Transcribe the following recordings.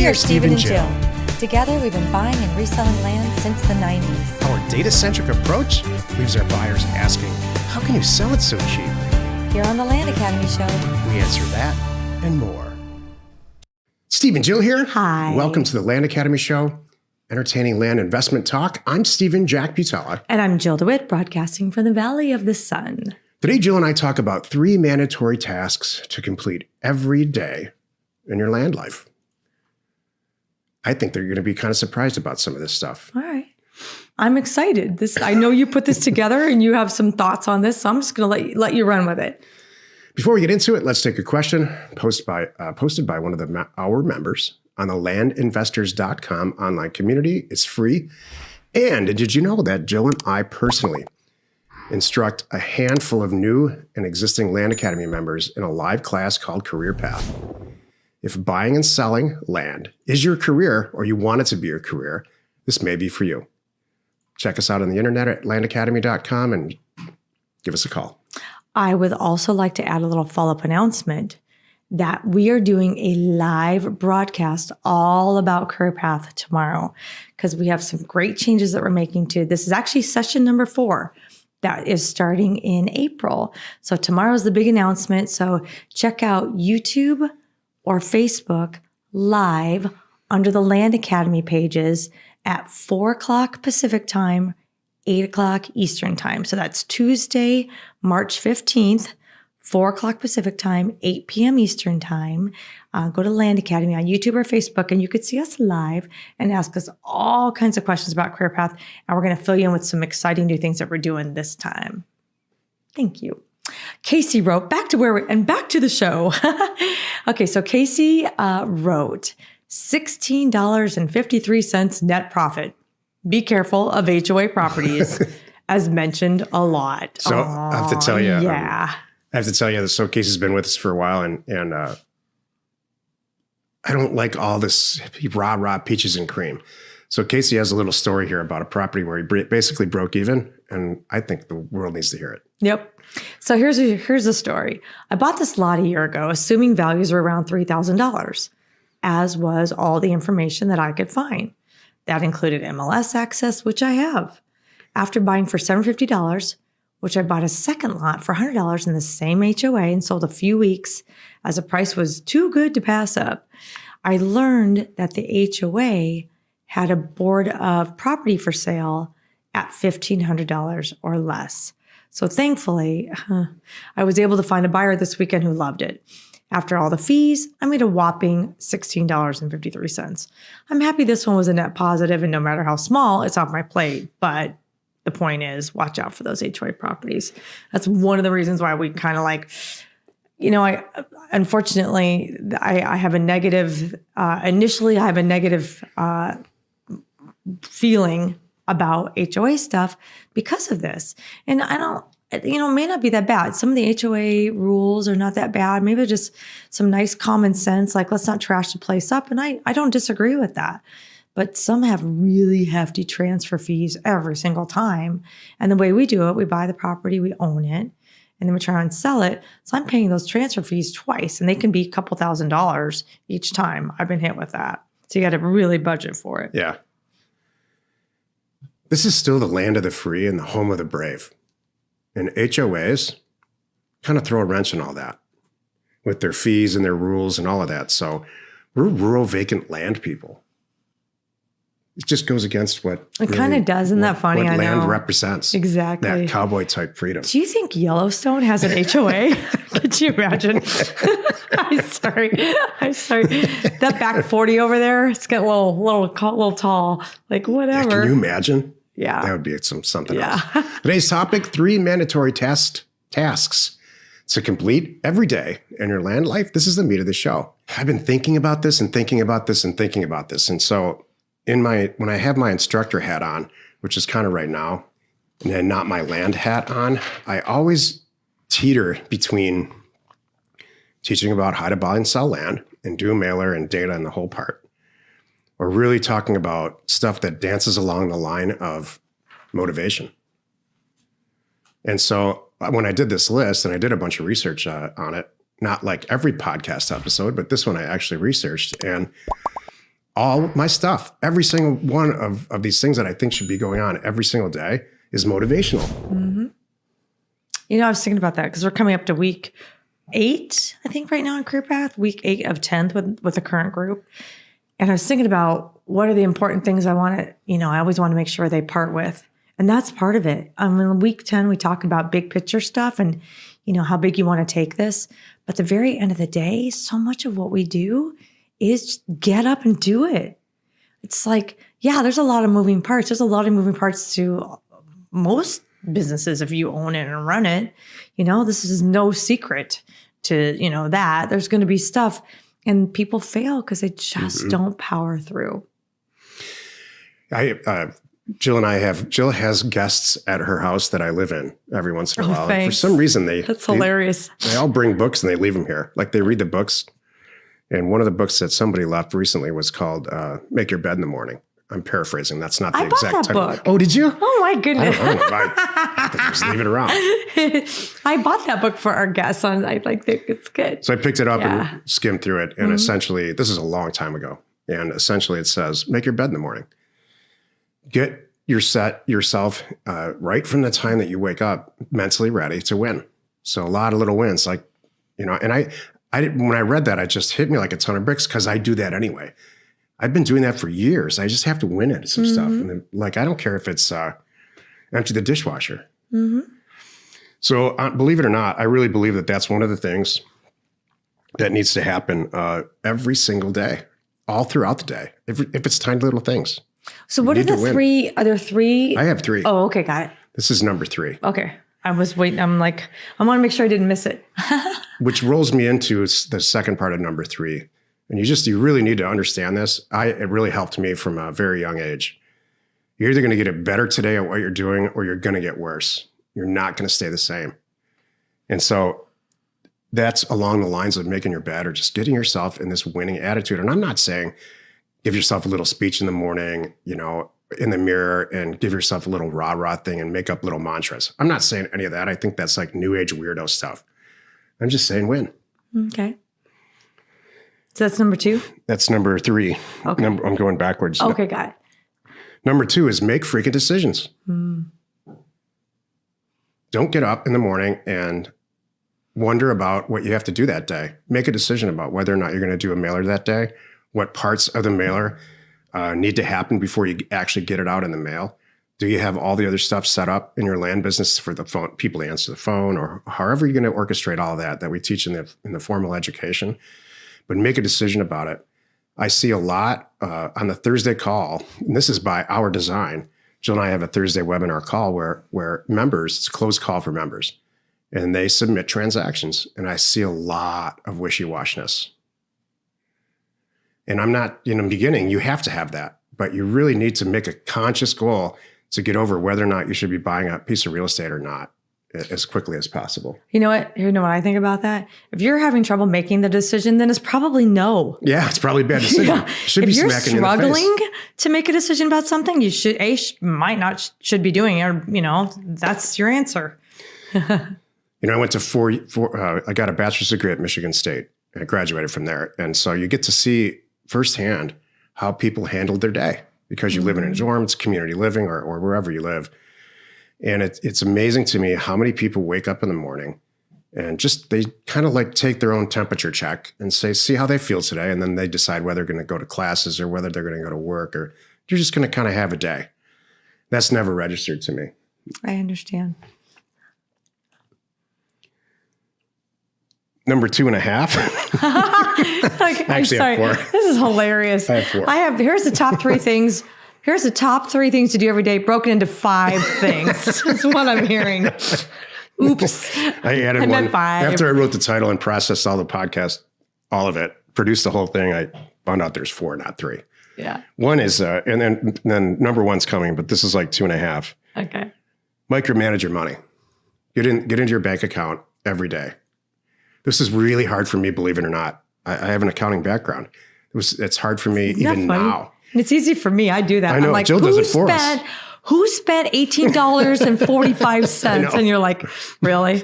We are Stephen and Jill. Together, we've been buying and reselling land since the 90s. Our data-centric approach leaves our buyers asking, how can you sell it so cheap? Here on the Land Academy Show, We answer that and more. Steve and Jill here. Hi. Welcome to the Land Academy Show, entertaining land investment talk. I'm Stephen Jack Butella. And I'm Jill DeWitt, broadcasting from the Valley of the Sun. Today, Jill and I talk about 3 mandatory tasks to complete every day in your land life. I think they're going to be kind of surprised about some of this stuff. All right. I'm excited. I know you put this together and you have some thoughts on this, so I'm just going to let you run with it. Before we get into it, let's take a question posted by one of our members on the landinvestors.com online community. It's free. And did you know that Jill and I personally instruct a handful of new and existing Land Academy members in a live class called Career Path? If buying and selling land is your career, or you want it to be your career, this may be for you. Check us out on the internet at landacademy.com and give us a call. I would also like to add a little follow-up announcement that we are doing a live broadcast all about Career Path tomorrow, because we have some great changes that we're making to this. Is actually session number 4 that is starting in April. So tomorrow's the big announcement. So check out YouTube or Facebook live under the Land Academy pages at 4 o'clock Pacific time, 8 o'clock Eastern time. So that's Tuesday, March 15th, 4 o'clock Pacific time, 8 p.m. Eastern time. Go to Land Academy on YouTube or Facebook, and you could see us live and ask us all kinds of questions about Career Path. And we're going to fill you in with some exciting new things that we're doing this time. Thank you. Casey wrote, back to the show. Okay, so Casey wrote $16.53 net profit. Be careful of HOA properties, as mentioned a lot. So I have to tell you, yeah. I have to tell you, so Casey's been with us for a while, and I don't like all this rah peaches and cream. So Casey has a little story here about a property where he basically broke even, and I think the world needs to hear it. Yep. So here's a story. I bought this lot a year ago, assuming values were around $3,000, as was all the information that I could find. That included MLS access, which I have. After buying for $750, which I bought a second lot for $100 in the same HOA and sold a few weeks as the price was too good to pass up, I learned that the HOA had a board of property for sale at $1,500 or less. So thankfully, I was able to find a buyer this weekend who loved it. After all the fees, I made a whopping $16.53. I'm happy this one was a net positive, and no matter how small, it's off my plate. But the point is, watch out for those HOA properties. That's one of the reasons why we kind of like, unfortunately, I have a negative, initially I have a negative feeling about HOA stuff because of this. And I don't, it may not be that bad. Some of the HOA rules are not that bad. Maybe just some nice common sense, like let's not trash the place up. And I don't disagree with that. But some have really hefty transfer fees every single time. And the way we do it, we buy the property, we own it, and then we try and sell it. So I'm paying those transfer fees twice, and they can be a couple $1,000s each time. I've been hit with that. So you got to really budget for it. Yeah. This is still the land of the free and the home of the brave. And HOAs kind of throw a wrench in all that with their fees and their rules and all of that. So we're rural vacant land people. It just goes against what it kind of does. Isn't that funny? What I land know. Exactly. Exactly. That cowboy type freedom. Do you think Yellowstone has an HOA? Could you imagine? I'm sorry. That back 40 over there, it's got a little tall. Like whatever. Yeah, can you imagine? Yeah. That would be something else. Today's topic, 3 mandatory tasks to complete every day in your land life. This is the meat of the show. I've been thinking about this and thinking about this and thinking about this. And so when I have my instructor hat on, which is kind of right now, and then not my land hat on, I always teeter between teaching about how to buy and sell land and do a mailer and data and the whole part, or really talking about stuff that dances along the line of motivation. And so when I did this list, and I did a bunch of research on it, not like every podcast episode, but this one I actually researched. And all my stuff, every single one of these things that I think should be going on every single day is motivational. Mm-hmm. You know, I was thinking about that because we're coming up to week 8, I think, right now in Career Path, week 8 of 10th with the current group. And I was thinking about what are the important things I want to, I always want to make sure they part with. And that's part of it. In week 10, we talk about big picture stuff and, how big you want to take this. But the very end of the day, so much of what we do is just get up and do it. It's like, yeah, there's a lot of moving parts. There's a lot of moving parts to most businesses if you own it and run it. This is no secret to, that. There's going to be stuff. And people fail because they just don't power through. Jill has guests at her house that I live in every once in a while. Thanks. For some reason, that's hilarious. They all bring books and they leave them here. Like they read the books. And one of the books that somebody left recently was called Make Your Bed in the Morning. I'm paraphrasing. That's not the exact title. Book. Oh, did you? Oh, my goodness. I don't know. I just leave it around. I bought that book for our guests. I think it's good. So I picked it up and skimmed through it. And essentially, this is a long time ago. And essentially it says, make your bed in the morning. Get yourself right from the time that you wake up mentally ready to win. So a lot of little wins, like, and when I read that, it just hit me like a ton of bricks because I do that anyway. I've been doing that for years. I just have to win at some stuff. And then, I don't care if it's empty the dishwasher. Mm-hmm. So believe it or not, I really believe that that's one of the things that needs to happen every single day, all throughout the day, if it's tiny little things. So what are the 3? Are there 3? I have 3. Oh, okay. Got it. This is number 3. Okay. I was waiting. I'm like, I want to make sure I didn't miss it. Which rolls me into the second part of number 3. And you really need to understand this. It really helped me from a very young age. You're either going to get it better today at what you're doing, or you're going to get worse. You're not going to stay the same. And so that's along the lines of making your bed or just getting yourself in this winning attitude. And I'm not saying give yourself a little speech in the morning, in the mirror, and give yourself a little rah-rah thing and make up little mantras. I'm not saying any of that. I think that's like new age weirdo stuff. I'm just saying win. Okay. So that's number 2? That's number 3. Okay. I'm going backwards. Okay, got it. Number 2 is make freaking decisions. Don't get up in the morning and wonder about what you have to do that day. Make a decision about whether or not you're going to do a mailer that day, what parts of the mailer need to happen before you actually get it out in the mail. Do you have all the other stuff set up in your land business for the phone, people to answer the phone, or however you're going to orchestrate all of that we teach in the formal education? But make a decision about it. I see a lot on the Thursday call, and this is by our design. Jill and I have a Thursday webinar call where members, it's a closed call for members, and they submit transactions. And I see a lot of wishy-washiness. And I'm not, in the beginning, you have to have that, but you really need to make a conscious goal to get over whether or not you should be buying a piece of real estate or not as quickly as possible. You know what? You know what I think about that? If you're having trouble making the decision, then it's probably no. Yeah, it's probably a bad decision. Yeah. If you're struggling to make a decision about something, you should should be doing it. That's your answer. I went to I got a bachelor's degree at Michigan State. I graduated from there. And so you get to see firsthand how people handled their day because you live in a dorm, it's community living or wherever you live. And it's amazing to me how many people wake up in the morning and they kind of like take their own temperature check and see how they feel today. And then they decide whether they're going to go to classes or whether they're going to go to work, or they're just going to kind of have a day. That's never registered to me. I understand. Number 2.5. Okay, I'm sorry. I have 4. This is hilarious. I have 4. Here's the top 3 things. Here's the top 3 things to do every day, broken into 5 things. That's what I'm hearing. Oops. I added one. 5. After I wrote the title and processed all the podcast, all of it, produced the whole thing, I found out there's 4, not 3. Yeah. One is, and then number 1's coming, but this is like 2.5. Okay. Micromanage your money. Get into your bank account every day. This is really hard for me, believe it or not. I have an accounting background. It's hard for me even now. It's easy for me. I do that. I know. I'm like, Jill does it for us. Who spent $18.45? And you're like, really?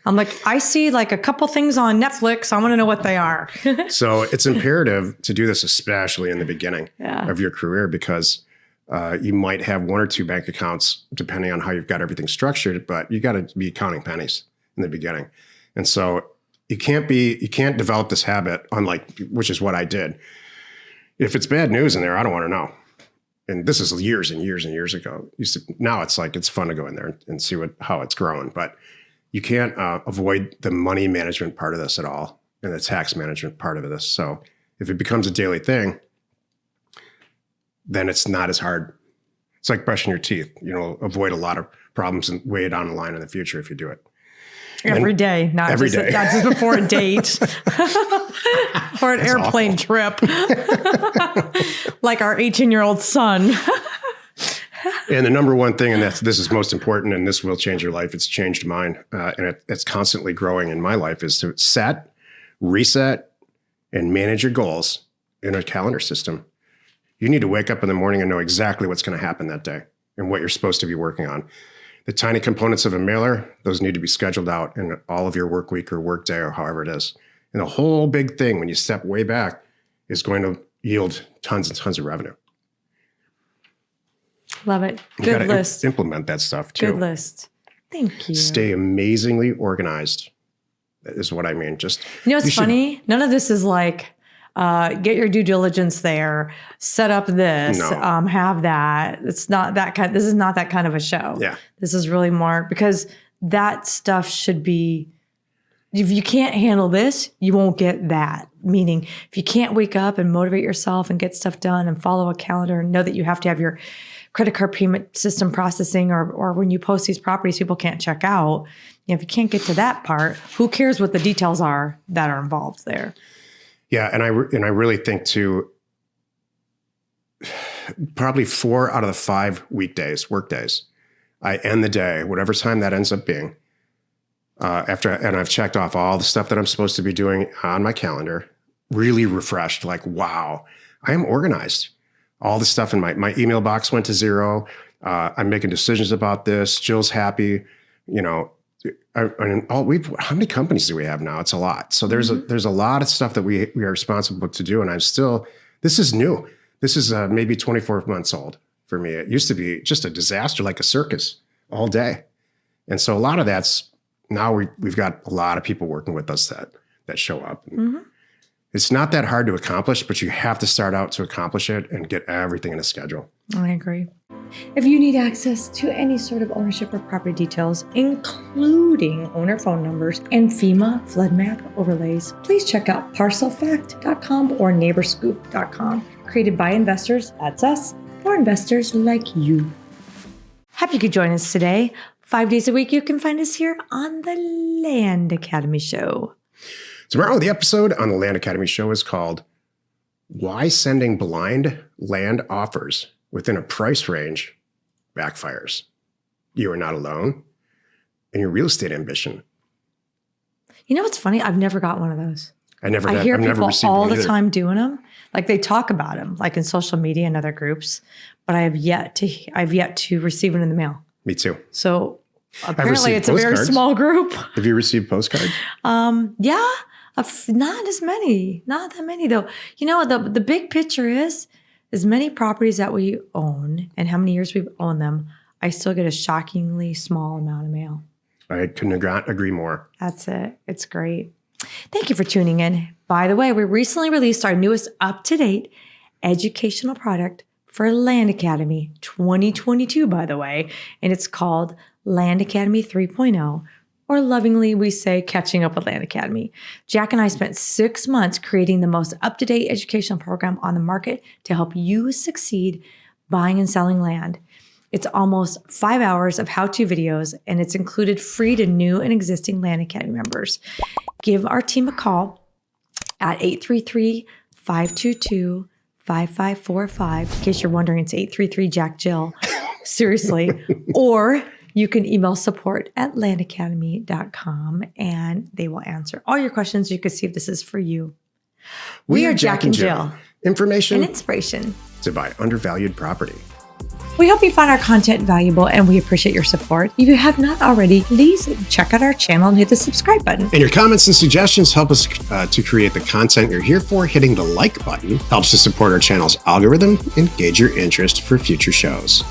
I'm like, I see like a couple things on Netflix. I want to know what they are. So it's imperative to do this, especially in the beginning Yeah. of your career, because you might have one or two bank accounts, depending on how you've got everything structured, but you got to be counting pennies in the beginning. And so you can't develop this habit, which is what I did. If it's bad news in there, I don't want to know. And this is years and years and years ago. Now it's like, it's fun to go in there and see how it's growing, but you can't avoid the money management part of this at all and the tax management part of this. So if it becomes a daily thing, then it's not as hard. It's like brushing your teeth. Avoid a lot of problems and way down the line in the future if you do it. Every day, not just before a date or an airplane trip, like our 18-year-old son. And the number one thing, and this is most important, and this will change your life. It's changed mine, and it's constantly growing in my life, is to set, reset, and manage your goals in a calendar system. You need to wake up in the morning and know exactly what's going to happen that day and what you're supposed to be working on. The tiny components of a mailer, those need to be scheduled out in all of your work week or work day or however it is. And the whole big thing, when you step way back, is going to yield tons and tons of revenue. Love it. Good list. Implement that stuff too. Good list. Thank you. Stay amazingly organized. That is what I mean. It's funny? None of this is like, get your due diligence there, set up this, have that. It's not that kind. This is not that kind of a show. Yeah. This is really more, because that stuff should be, if you can't handle this, you won't get that. Meaning, if you can't wake up and motivate yourself and get stuff done and follow a calendar and know that you have to have your credit card payment system processing, or when you post these properties, people can't check out. If you can't get to that part, who cares what the details are that are involved there? Yeah, and I really think too, probably 4 out of the 5 work days, I end the day, whatever time that ends up being, and I've checked off all the stuff that I'm supposed to be doing on my calendar, really refreshed, like, wow, I am organized. All the stuff in my email box went to 0. I'm making decisions about this. Jill's happy. How many companies do we have now? It's a lot. So there's a lot of stuff that we are responsible to do. And this is new. This is maybe 24 months old for me. It used to be just a disaster, like a circus all day. And so a lot of that's, now we've got a lot of people working with us that show up. It's not that hard to accomplish, but you have to start out to accomplish it and get everything in a schedule. I agree. If you need access to any sort of ownership or property details, including owner phone numbers and FEMA flood map overlays, please check out parcelfact.com or neighborscoop.com. Created by investors, that's us, for investors like you. Happy you could join us today. 5 days a week, you can find us here on the Land Academy Show. Tomorrow, the episode on the Land Academy Show is called Why Sending Blind Land Offers Within a Price Range Backfires. You are not alone in your real estate ambition. You know what's funny? I've never got one of those. I hear people all the time doing them. Like they talk about them, like in social media and other groups, but I've yet to receive it in the mail. Me too. So apparently it's a very small group. Have you received postcards? Yeah. Not as many, not that many though. The big picture is as many properties that we own and how many years we've owned them, I still get a shockingly small amount of mail. I couldn't agree more. That's it. It's great. Thank you for tuning in. By the way, we recently released our newest up-to-date educational product for Land Academy 2022, by the way, and it's called Land Academy 3.0. Or lovingly, we say catching up with Land Academy. Jack and I spent 6 months creating the most up-to-date educational program on the market to help you succeed buying and selling land. It's almost 5 hours of how-to videos, and it's included free to new and existing Land Academy members. Give our team a call at 833-522-5545. In case you're wondering, it's 833-JACK-JILL. Seriously. Or you can email support@landacademy.com and they will answer all your questions. You can see if this is for you. We are Jack and Jill. Information and inspiration to buy undervalued property. We hope you found our content valuable and we appreciate your support. If you have not already, please check out our channel and hit the subscribe button. And your comments and suggestions help us to create the content you're here for. Hitting the like button helps to support our channel's algorithm and gauge your interest for future shows.